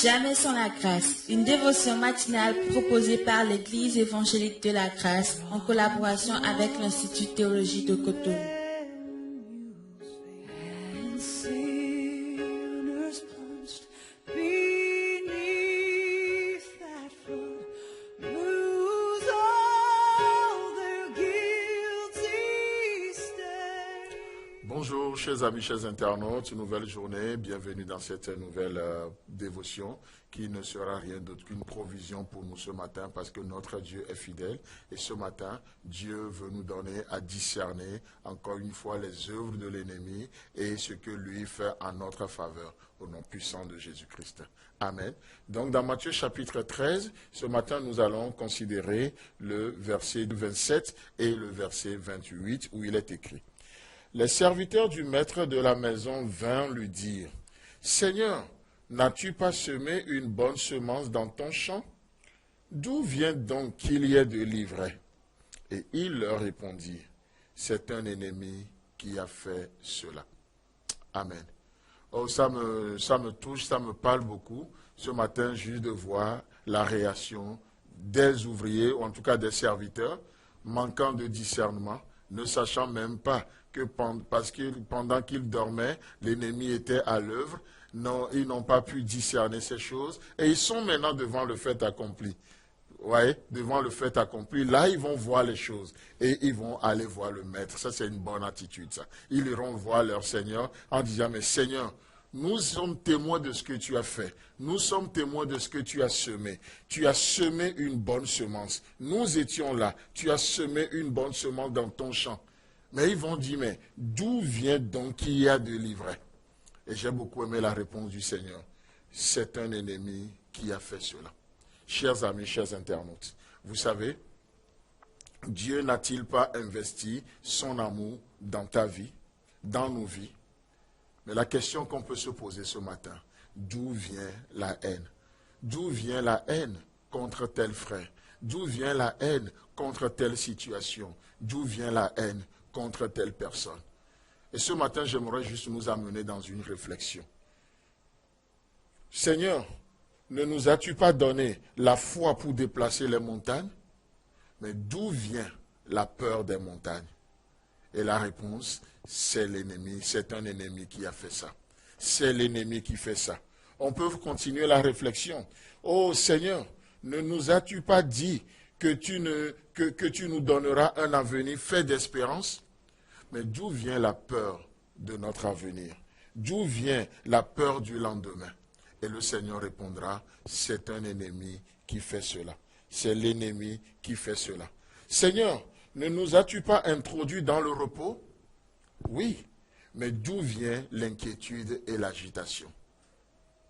Jamais sans la grâce, une dévotion matinale proposée par l'Église évangélique de la grâce en collaboration avec l'Institut de théologie de Cotonou. Bonjour chers amis, chers internautes, nouvelle journée, bienvenue dans cette nouvelle dévotion qui ne sera rien d'autre qu'une provision pour nous ce matin parce que notre Dieu est fidèle et ce matin, Dieu veut nous donner à discerner encore une fois les œuvres de l'ennemi et ce que lui fait en notre faveur au nom puissant de Jésus-Christ. Amen. Donc dans Matthieu chapitre 13, ce matin nous allons considérer le verset 27 et le verset 28 où il est écrit. Les serviteurs du maître de la maison vinrent lui dire, « Seigneur, n'as-tu pas semé une bonne semence dans ton champ? D'où vient donc qu'il y ait de l'ivraie? » Et il leur répondit, « C'est un ennemi qui a fait cela. » Amen. Oh, ça me touche, ça me parle beaucoup ce matin juste de voir la réaction des ouvriers, ou en tout cas des serviteurs, manquant de discernement, ne sachant même pas que parce que pendant qu'ils dormaient, l'ennemi était à l'œuvre. Non, ils n'ont pas pu discerner ces choses et ils sont maintenant devant le fait accompli. Ouais, devant le fait accompli, là ils vont voir les choses et ils vont aller voir le maître. Ça c'est une bonne attitude ça. Ils iront voir leur Seigneur en disant, mais Seigneur, nous sommes témoins de ce que tu as fait. Nous sommes témoins de ce que tu as semé. Tu as semé une bonne semence. Nous étions là. Tu as semé une bonne semence dans ton champ. Mais ils vont dire, mais d'où vient donc qu'il y a de l'ivraie? Et j'ai beaucoup aimé la réponse du Seigneur. C'est un ennemi qui a fait cela. Chers amis, chers internautes, vous savez, Dieu n'a-t-il pas investi son amour dans ta vie, dans nos vies? Mais la question qu'on peut se poser ce matin, d'où vient la haine? D'où vient la haine contre tel frère? D'où vient la haine contre telle situation? D'où vient la haine contre telle personne? Et ce matin, j'aimerais juste nous amener dans une réflexion. Seigneur, ne nous as-tu pas donné la foi pour déplacer les montagnes? Mais d'où vient la peur des montagnes? Et la réponse, c'est l'ennemi, c'est un ennemi qui a fait ça. C'est l'ennemi qui fait ça. On peut continuer la réflexion. Oh Seigneur, ne nous as-tu pas dit que tu nous donneras un avenir fait d'espérance? Mais d'où vient la peur de notre avenir? D'où vient la peur du lendemain? Et le Seigneur répondra, c'est un ennemi qui fait cela. C'est l'ennemi qui fait cela. Seigneur, ne nous as-tu pas introduits dans le repos? Oui, mais d'où vient l'inquiétude et l'agitation?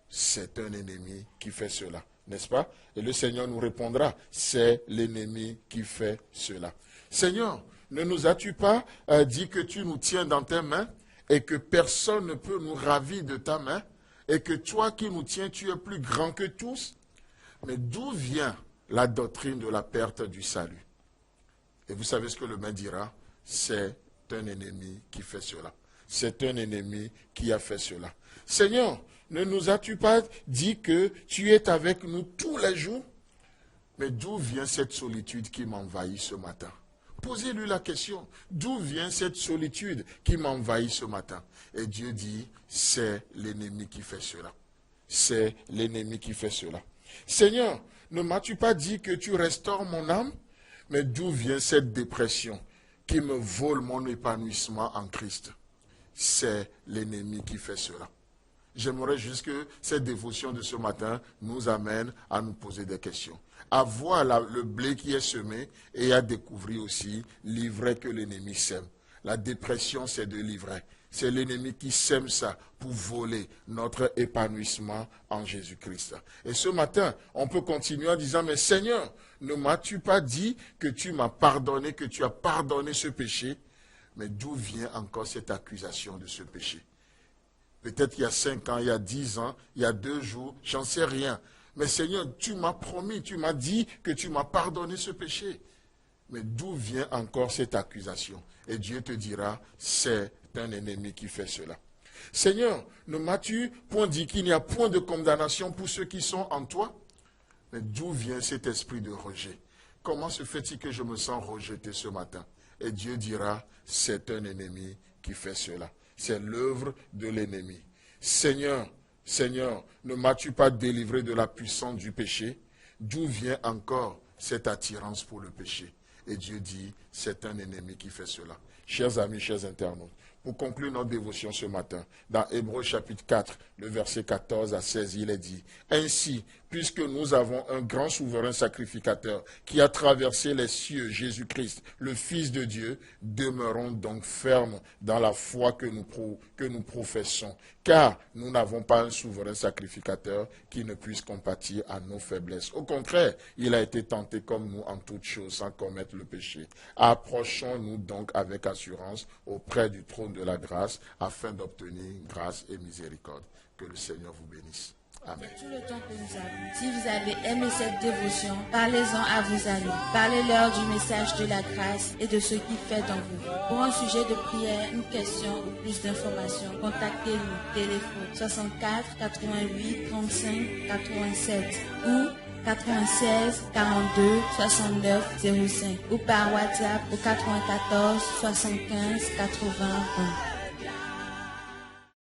C'est un ennemi qui fait cela, n'est-ce pas? Et le Seigneur nous répondra, c'est l'ennemi qui fait cela. Seigneur, ne nous as-tu pas dit que tu nous tiens dans tes mains et que personne ne peut nous ravir de ta main et que toi qui nous tiens, tu es plus grand que tous? Mais d'où vient la doctrine de la perte du salut? Et vous savez ce que le maître dira? C'est un ennemi qui fait cela. C'est un ennemi qui a fait cela. Seigneur, ne nous as-tu pas dit que tu es avec nous tous les jours? Mais d'où vient cette solitude qui m'envahit ce matin? Posez-lui la question. D'où vient cette solitude qui m'envahit ce matin? Et Dieu dit, c'est l'ennemi qui fait cela. C'est l'ennemi qui fait cela. Seigneur, ne m'as-tu pas dit que tu restaures mon âme? Mais d'où vient cette dépression qui me vole mon épanouissement en Christ? C'est l'ennemi qui fait cela. J'aimerais juste que cette dévotion de ce matin nous amène à nous poser des questions. À voir le blé qui est semé et à découvrir aussi l'ivraie que l'ennemi sème. La dépression, c'est de l'ivraie. C'est l'ennemi qui sème ça pour voler notre épanouissement en Jésus-Christ. Et ce matin, on peut continuer en disant, mais Seigneur, ne m'as-tu pas dit que tu m'as pardonné, que tu as pardonné ce péché? Mais d'où vient encore cette accusation de ce péché? Peut-être il y a 5 ans, il y a 10 ans, il y a 2 jours, j'en sais rien. Mais Seigneur, tu m'as promis, tu m'as dit que tu m'as pardonné ce péché. Mais d'où vient encore cette accusation? Et Dieu te dira, c'est un ennemi qui fait cela. Seigneur, ne m'as-tu point dit qu'il n'y a point de condamnation pour ceux qui sont en toi? Mais d'où vient cet esprit de rejet? Comment se fait-il que je me sens rejeté ce matin? Et Dieu dira, c'est un ennemi qui fait cela. C'est l'œuvre de l'ennemi. Seigneur, Seigneur, ne m'as-tu pas délivré de la puissance du péché? D'où vient encore cette attirance pour le péché? Et Dieu dit, c'est un ennemi qui fait cela. Chers amis, chers internautes, pour conclure notre dévotion ce matin, dans Hébreux chapitre 4, le verset 14 à 16, il est dit, « Ainsi, puisque nous avons un grand souverain sacrificateur qui a traversé les cieux, Jésus-Christ, le Fils de Dieu, demeurons donc fermes dans la foi que nous professons, car nous n'avons pas un souverain sacrificateur qui ne puisse compatir à nos faiblesses. Au contraire, il a été tenté comme nous en toutes choses sans commettre le péché. Approchons-nous donc avec assurance auprès du trône de la grâce afin d'obtenir grâce et miséricorde. » Que le Seigneur vous bénisse. Amen. C'est tout le temps que nous avons. Si vous avez aimé cette dévotion, parlez-en à vos amis. Parlez-leur du message de la grâce et de ce qu'il fait dans vous. Pour un sujet de prière, une question ou plus d'informations, contactez-nous. Téléphone 64 88 35 87 ou 96 42 69 05 ou par WhatsApp au 94 75 80 20.